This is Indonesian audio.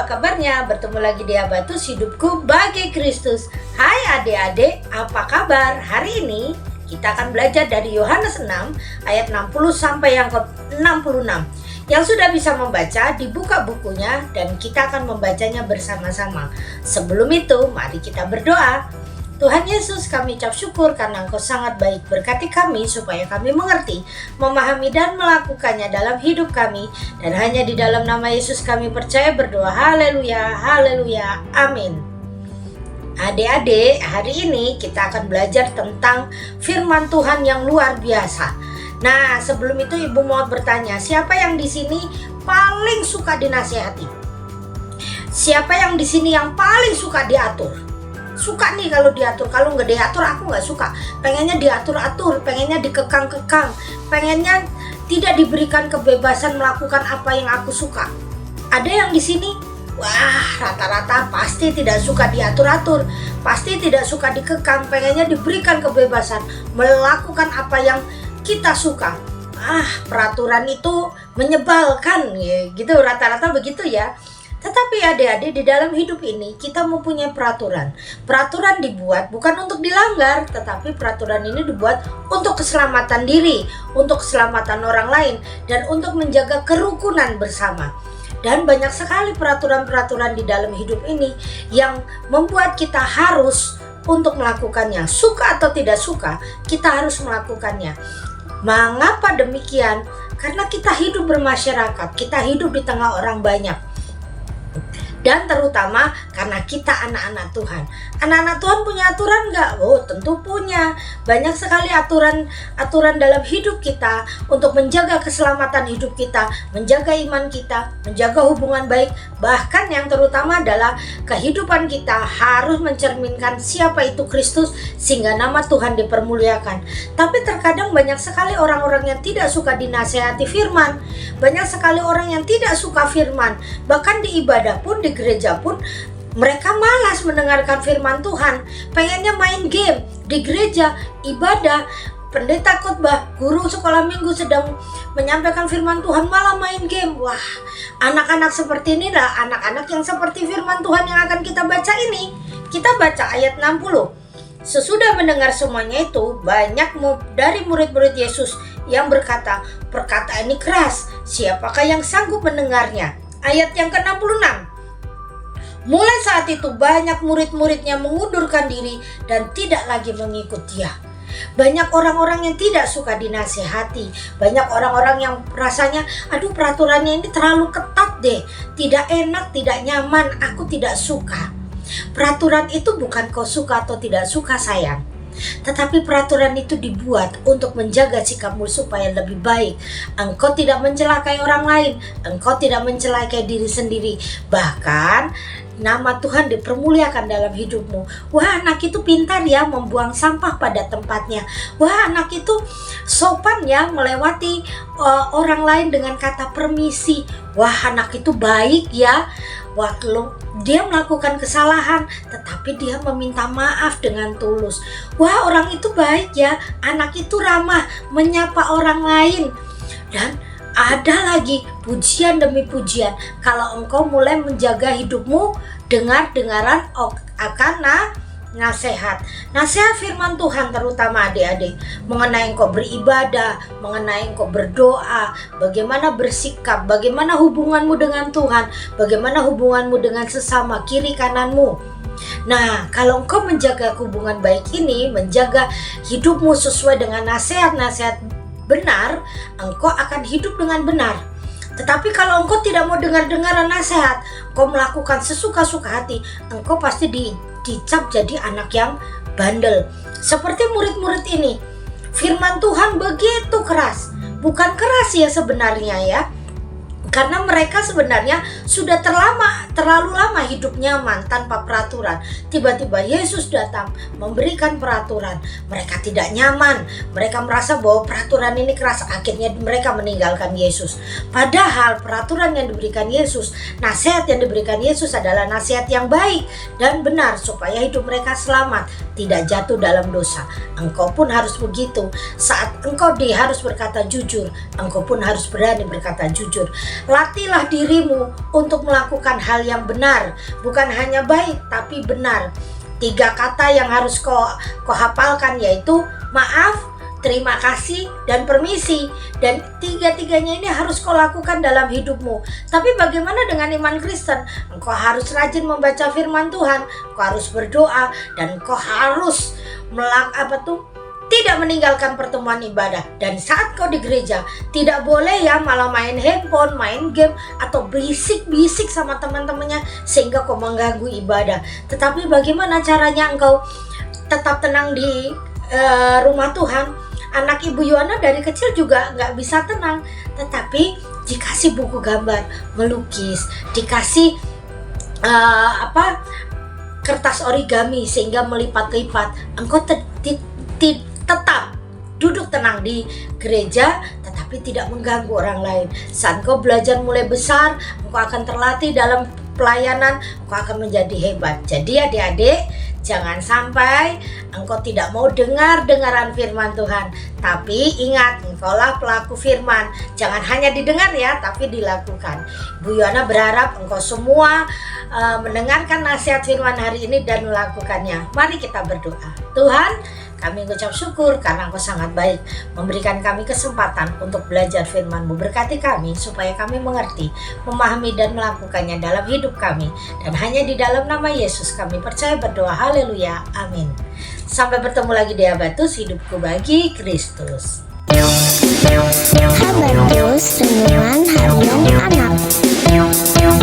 kabarnya? Bertemu lagi di Habatus Hidupku Bagi Kristus. Hai adik-adik, apa kabar? Hari ini kita akan belajar dari Yohanes 6 ayat 60 sampai yang ke-66. Yang sudah bisa membaca, dibuka bukunya dan kita akan membacanya bersama-sama. Sebelum itu, mari kita berdoa. Tuhan Yesus, kami ucap syukur karena Engkau sangat baik. Berkati kami supaya kami mengerti, memahami dan melakukannya dalam hidup kami. Dan hanya di dalam nama Yesus kami percaya berdoa. Haleluya, haleluya, amin. Adik-adik, hari ini kita akan belajar tentang firman Tuhan yang luar biasa. Nah, sebelum itu Ibu mau bertanya, siapa yang di sini paling suka dinasihati? Siapa yang di sini yang paling suka diatur? Suka nih kalau diatur, kalau nggak diatur aku nggak suka. Pengennya diatur-atur, pengennya dikekang-kekang, pengennya tidak diberikan kebebasan melakukan apa yang aku suka. Ada yang di sini, wah rata-rata pasti tidak suka diatur-atur, pasti tidak suka dikekang, pengennya diberikan kebebasan melakukan apa yang kita suka. Peraturan itu menyebalkan ya, gitu rata-rata begitu ya. Tetapi adik-adik, di dalam hidup ini kita mempunyai peraturan. Peraturan dibuat bukan untuk dilanggar, tetapi peraturan ini dibuat untuk keselamatan diri, untuk keselamatan orang lain, dan untuk menjaga kerukunan bersama. Dan banyak sekali peraturan-peraturan di dalam hidup ini yang membuat kita harus untuk melakukannya. Suka atau tidak suka, kita harus melakukannya. Mengapa demikian? Karena kita hidup bermasyarakat, kita hidup di tengah orang banyak. Dan terutama karena kita anak-anak Tuhan. Anak-anak Tuhan punya aturan nggak? Oh tentu punya. Banyak sekali aturan dalam hidup kita untuk menjaga keselamatan hidup kita, menjaga iman kita, menjaga hubungan baik. Bahkan yang terutama adalah kehidupan kita harus mencerminkan siapa itu Kristus sehingga nama Tuhan dipermuliakan. Tapi terkadang banyak sekali orang-orang yang tidak suka dinasehati firman. Banyak sekali orang yang tidak suka firman. Bahkan di ibadah pun, di gereja pun mereka malas mendengarkan firman Tuhan, pengennya main game di gereja, ibadah, pendeta khotbah, guru sekolah minggu sedang menyampaikan firman Tuhan malah main game. Wah, anak-anak seperti inilah anak-anak yang seperti firman Tuhan yang akan kita baca ini. Kita baca ayat 60. Sesudah mendengar semuanya itu, banyak dari murid-murid Yesus yang berkata, perkataan ini keras, siapakah yang sanggup mendengarnya? Ayat yang ke-66. Mulai saat itu banyak murid-muridnya mengundurkan diri dan tidak lagi mengikut dia. Banyak orang-orang yang tidak suka dinasehati. Banyak orang-orang yang rasanya, aduh peraturannya ini terlalu ketat deh. Tidak enak, tidak nyaman, aku tidak suka. Peraturan itu bukan kau suka atau tidak suka sayang. Tetapi peraturan itu dibuat untuk menjaga sikapmu supaya lebih baik. Engkau tidak mencelakai orang lain, engkau tidak mencelakai diri sendiri. Bahkan nama Tuhan dipermuliakan dalam hidupmu. Wah, anak itu pintar ya membuang sampah pada tempatnya. Wah, anak itu sopan ya melewati orang lain dengan kata permisi. Wah, anak itu baik ya. Waktu dia melakukan kesalahan, tetapi dia meminta maaf dengan tulus. Wah, orang itu baik ya. Anak itu ramah, menyapa orang lain. Dan ada lagi pujian demi pujian. Kalau engkau mulai menjaga hidupmu dengar-dengaran akan nasihat firman Tuhan, terutama adik-adik, mengenai engkau beribadah, mengenai engkau berdoa, bagaimana bersikap, bagaimana hubunganmu dengan Tuhan, bagaimana hubunganmu dengan sesama, kiri kananmu. Nah, kalau engkau menjaga hubungan baik ini, menjaga hidupmu sesuai dengan nasihat-nasihat benar, engkau akan hidup dengan benar. Tetapi kalau engkau tidak mau dengar-dengaran nasihat, engkau melakukan sesuka-suka hati, engkau pasti dicap jadi anak yang bandel. Seperti murid-murid ini, firman Tuhan begitu keras. Bukan keras ya sebenarnya ya, karena mereka sebenarnya sudah terlalu lama hidup nyaman tanpa peraturan. Tiba-tiba Yesus datang memberikan peraturan. Mereka tidak nyaman. Mereka merasa bahwa peraturan ini keras. Akhirnya mereka meninggalkan Yesus. Padahal peraturan yang diberikan Yesus, nasihat yang diberikan Yesus adalah nasihat yang baik dan benar supaya hidup mereka selamat, tidak jatuh dalam dosa. Engkau pun harus begitu. Saat engkau harus berkata jujur, engkau pun harus berani berkata jujur. Latihlah dirimu untuk melakukan hal yang benar, bukan hanya baik tapi benar. 3 kata yang harus kau hafalkan yaitu maaf, terima kasih, dan permisi. Dan 3-tiganya ini harus kau lakukan dalam hidupmu. Tapi bagaimana dengan iman Kristen? Engkau harus rajin membaca firman Tuhan, kau harus berdoa, dan kau harus tidak meninggalkan pertemuan ibadah. Dan saat kau di gereja, tidak boleh ya malah main handphone, main game, atau bisik-bisik sama teman-temannya sehingga kau mengganggu ibadah. Tetapi bagaimana caranya engkau tetap tenang di rumah Tuhan? Anak Ibu Yohana dari kecil juga nggak bisa tenang, tetapi dikasih buku gambar, melukis, dikasih kertas origami sehingga melipat-lipat. Engkau tetap duduk tenang di gereja, tetapi tidak mengganggu orang lain. Saat engkau belajar mulai besar, engkau akan terlatih dalam pelayanan, engkau akan menjadi hebat. Jadi adik-adik, jangan sampai engkau tidak mau dengar-dengaran firman Tuhan. Tapi ingat, engkaulah pelaku firman. Jangan hanya didengar ya, tapi dilakukan. Bu Yohana berharap engkau semua mendengarkan nasihat firman hari ini dan melakukannya. Mari kita berdoa. Tuhan, kami mengucap syukur karena Engkau sangat baik, memberikan kami kesempatan untuk belajar firman-Mu. Berkati kami supaya kami mengerti, memahami dan melakukannya dalam hidup kami. Dan hanya di dalam nama Yesus kami percaya berdoa. Haleluya. Amin. Sampai bertemu lagi di Habatus, hidupku bagi Kristus. Habatus, renungan harian anak.